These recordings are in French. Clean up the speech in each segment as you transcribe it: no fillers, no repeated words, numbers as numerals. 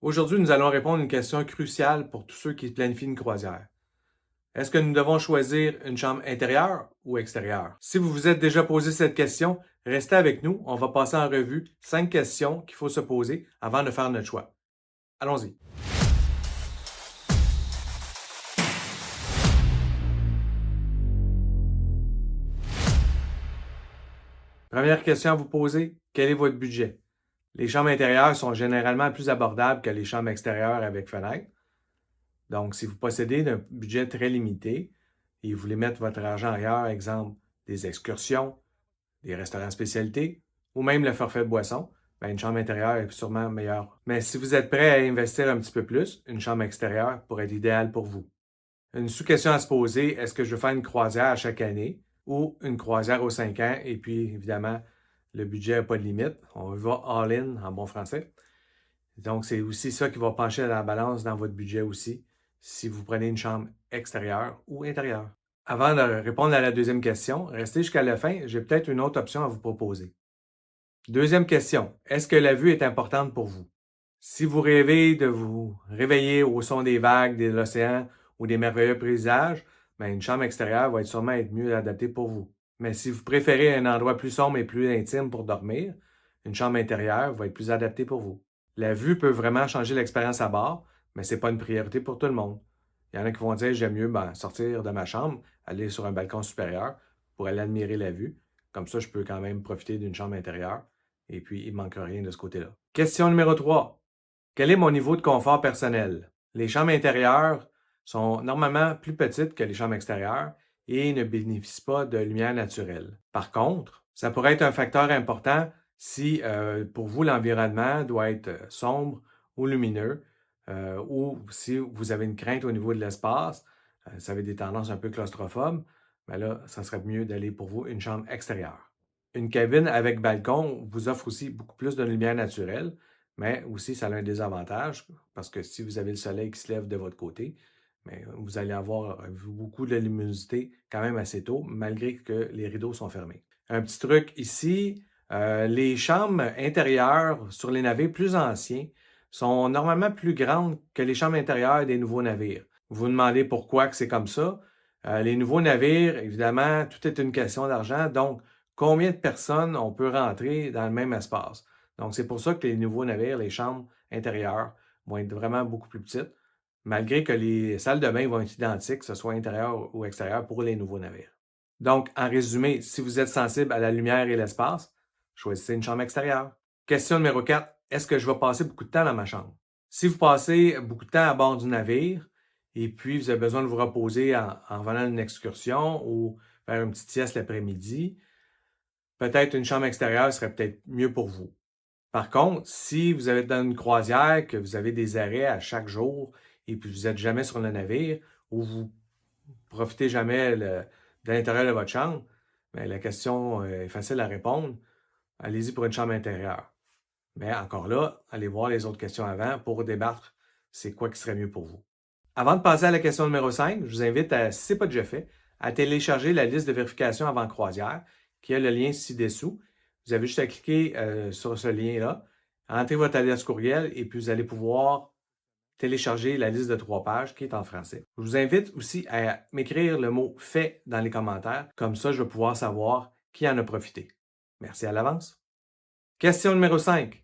Aujourd'hui, nous allons répondre à une question cruciale pour tous ceux qui planifient une croisière. Est-ce que nous devons choisir une chambre intérieure ou extérieure? Si vous vous êtes déjà posé cette question, restez avec nous. On va passer en revue 5 questions qu'il faut se poser avant de faire notre choix. Allons-y. Première question à vous poser, quel est votre budget? Les chambres intérieures sont généralement plus abordables que les chambres extérieures avec fenêtre. Donc, si vous possédez un budget très limité et vous voulez mettre votre argent ailleurs, exemple des excursions, des restaurants spécialités ou même le forfait de boisson, ben, une chambre intérieure est sûrement meilleure. Mais si vous êtes prêt à investir un petit peu plus, une chambre extérieure pourrait être idéale pour vous. Une sous-question à se poser, est-ce que je veux faire une croisière à chaque année ou une croisière aux 5 ans? Et puis, évidemment, le budget n'a pas de limite. On va all-in en bon français. Donc, c'est aussi ça qui va pencher à la balance dans votre budget aussi, si vous prenez une chambre extérieure ou intérieure. Avant de répondre à la deuxième question, restez jusqu'à la fin, j'ai peut-être une autre option à vous proposer. Deuxième question, est-ce que la vue est importante pour vous? Si vous rêvez de vous réveiller au son des vagues, de l'océan ou des merveilleux paysages, ben une chambre extérieure va sûrement être mieux adaptée pour vous. Mais si vous préférez un endroit plus sombre et plus intime pour dormir, une chambre intérieure va être plus adaptée pour vous. La vue peut vraiment changer l'expérience à bord, mais ce n'est pas une priorité pour tout le monde. Il y en a qui vont dire j'aime mieux sortir de ma chambre, aller sur un balcon supérieur pour aller admirer la vue. Comme ça, je peux quand même profiter d'une chambre intérieure et puis il ne manque rien de ce côté-là. Question numéro 3. Quel est mon niveau de confort personnel? Les chambres intérieures sont normalement plus petites que les chambres extérieures et ne bénéficient pas de lumière naturelle. Par contre, ça pourrait être un facteur important si pour vous l'environnement doit être sombre ou lumineux ou si vous avez une crainte au niveau de l'espace, vous avez des tendances un peu claustrophobes, ben là, ça serait mieux d'aller pour vous une chambre extérieure. Une cabine avec balcon vous offre aussi beaucoup plus de lumière naturelle, mais aussi ça a un désavantage parce que si vous avez le soleil qui se lève de votre côté, mais vous allez avoir beaucoup de luminosité quand même assez tôt, malgré que les rideaux sont fermés. Un petit truc ici, les chambres intérieures sur les navires plus anciens sont normalement plus grandes que les chambres intérieures des nouveaux navires. Vous vous demandez pourquoi que c'est comme ça. Les nouveaux navires, évidemment, tout est une question d'argent. Donc, combien de personnes on peut rentrer dans le même espace? Donc, c'est pour ça que les nouveaux navires, les chambres intérieures, vont être vraiment beaucoup plus petites, malgré que les salles de bain vont être identiques, que ce soit intérieur ou extérieur, pour les nouveaux navires. Donc, en résumé, si vous êtes sensible à la lumière et l'espace, choisissez une chambre extérieure. Question numéro 4. Est-ce que je vais passer beaucoup de temps dans ma chambre? Si vous passez beaucoup de temps à bord du navire et puis vous avez besoin de vous reposer en venant d'une excursion ou faire une petite sieste l'après-midi, peut-être une chambre extérieure serait peut-être mieux pour vous. Par contre, si vous êtes dans une croisière, que vous avez des arrêts à chaque jour et puis vous n'êtes jamais sur le navire ou vous profitez jamais de l'intérieur de votre chambre, bien, la question est facile à répondre. Allez-y pour une chambre intérieure. Mais encore là, allez voir les autres questions avant pour débattre c'est quoi qui serait mieux pour vous. Avant de passer à la question numéro 5, je vous invite, si ce n'est pas déjà fait, à télécharger la liste de vérification avant croisière, qui a le lien ci-dessous. Vous avez juste à cliquer sur ce lien-là, entrez votre adresse courriel et puis vous allez pouvoir télécharger la liste de 3 pages qui est en français. Je vous invite aussi à m'écrire le mot fait dans les commentaires, comme ça je vais pouvoir savoir qui en a profité. Merci à l'avance. Question numéro 5.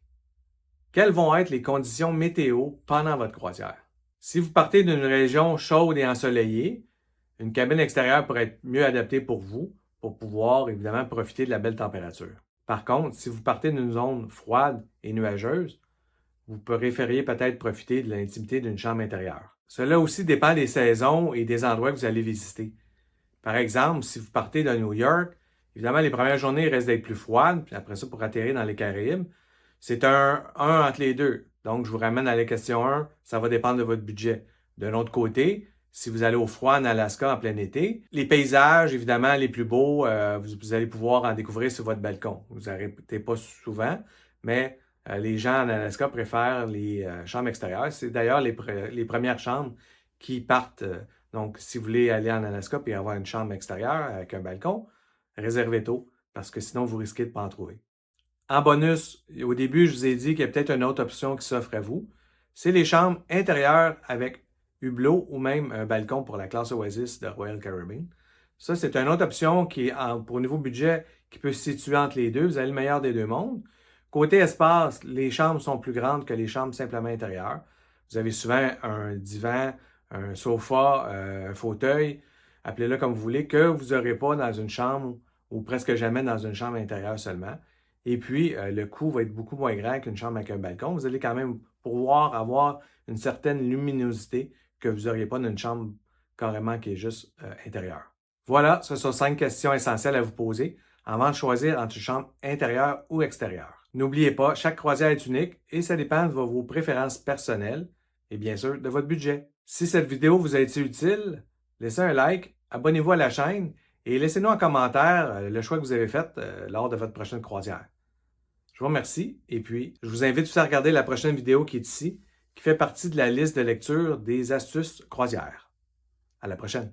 Quelles vont être les conditions météo pendant votre croisière? Si vous partez d'une région chaude et ensoleillée, une cabine extérieure pourrait être mieux adaptée pour vous, pour pouvoir évidemment profiter de la belle température. Par contre, si vous partez d'une zone froide et nuageuse, vous préfériez peut-être profiter de l'intimité d'une chambre intérieure. Cela aussi dépend des saisons et des endroits que vous allez visiter. Par exemple, si vous partez de New York, évidemment, les premières journées restent d'être plus froides, puis après ça, pour atterrir dans les Caraïbes, c'est un entre les deux. Donc, je vous ramène à la question 1, ça va dépendre de votre budget. De l'autre côté, si vous allez au froid en Alaska en plein été, les paysages, évidemment, les plus beaux, vous allez pouvoir en découvrir sur votre balcon. Vous n'arrêtez pas souvent, mais les gens en Alaska préfèrent les chambres extérieures. C'est d'ailleurs les premières chambres qui partent. Donc, si vous voulez aller en Alaska et avoir une chambre extérieure avec un balcon, réservez tôt, parce que sinon, vous risquez de ne pas en trouver. En bonus, au début, je vous ai dit qu'il y a peut-être une autre option qui s'offre à vous. c'est les chambres intérieures avec hublot ou même un balcon pour la classe Oasis de Royal Caribbean. Ça, c'est une autre option qui est, pour niveau budget, qui peut se situer entre les deux. Vous avez le meilleur des deux mondes. Côté espace, les chambres sont plus grandes que les chambres simplement intérieures. Vous avez souvent un divan, un sofa, un fauteuil, appelez-le comme vous voulez, que vous n'aurez pas dans une chambre ou presque jamais dans une chambre intérieure seulement. Et puis, le coût va être beaucoup moins grand qu'une chambre avec un balcon. Vous allez quand même pouvoir avoir une certaine luminosité que vous n'auriez pas dans une chambre carrément qui est juste intérieure. Voilà, ce sont 5 questions essentielles à vous poser avant de choisir entre une chambre intérieure ou extérieure. N'oubliez pas, chaque croisière est unique et ça dépend de vos préférences personnelles et bien sûr de votre budget. Si cette vidéo vous a été utile, laissez un like, abonnez-vous à la chaîne et laissez-nous en commentaire le choix que vous avez fait lors de votre prochaine croisière. Je vous remercie et puis je vous invite aussi à regarder la prochaine vidéo qui est ici, qui fait partie de la liste de lecture des astuces croisières. À la prochaine!